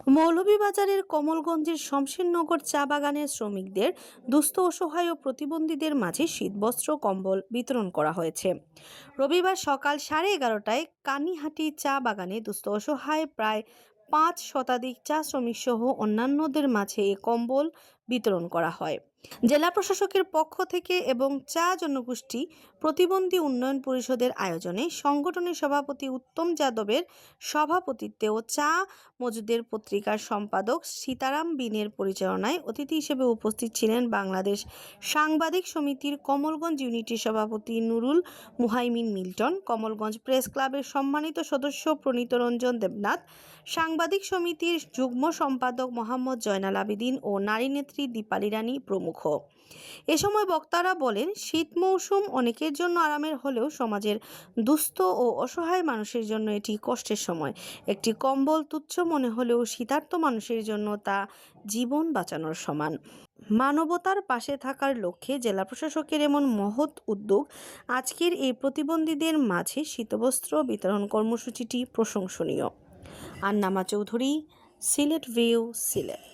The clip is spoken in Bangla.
মৌলভীবাজারের কমলগঞ্জের শমশেরনগর চা বাগানের শ্রমিকদের দুস্থ অসহায় ও প্রতিবন্ধীদের মাঝে শীতবস্ত্র কম্বল বিতরণ করা হয়েছে। রবিবার সকাল 11:30টায় কানিহাটি চা বাগানে দুস্থ অসহায় প্রায় 5 শতাধিক চা শ্রমিক সহ অন্যান্যদের মাঝে এ কম্বল বিতরণ করা হয় জেলা প্রশাসকের পক্ষ থেকে এবং চা জনগোষ্ঠী প্রতিবন্ধী উন্নয়ন পরিষদের আয়োজনে। সংগঠনের সভাপতি উত্তম যাদবের সভাপতিত্বে ও চা মজুদের পত্রিকার সম্পাদক সীতারাম বিনের পরিচালনায় অতিথি হিসেবে উপস্থিত ছিলেন বাংলাদেশ সাংবাদিক সমিতির কমলগঞ্জ ইউনিটের সভাপতি Nurul Muhaimin Milton, Kamalganj press ক্লাবের সম্মানিত সদস্য প্রণীত রঞ্জন দেবনাথ, সাংবাদিক সমিতির যুগ্ম সম্পাদক মোহাম্মদ জয়নাল আবেদিন ও নারী নেত্রী দীপালি রানী প্রমুখ। এ সময় বক্তারা বলেন, শীত মৌসুম অনেকের জন্য আরামের হলেও সমাজের দুস্থ ও অসহায় মানুষের জন্য এটি কষ্টের সময়। একটি কম্বল তুচ্ছ মনে হলেও শীতার্ত মানুষের জন্য তা জীবন বাঁচানোর সমান। মানবতার পাশে থাকার লক্ষ্যে জেলা প্রশাসকের এমন মহৎ উদ্যোগ। আজকের এই প্রতিবন্ধীদের মাঝে শীতবস্ত্র বিতরণ কর্মসূচিটি প্রশংসনীয়। আন্নামা চৌধুরী, সিলেট ভিউ, সিলেট।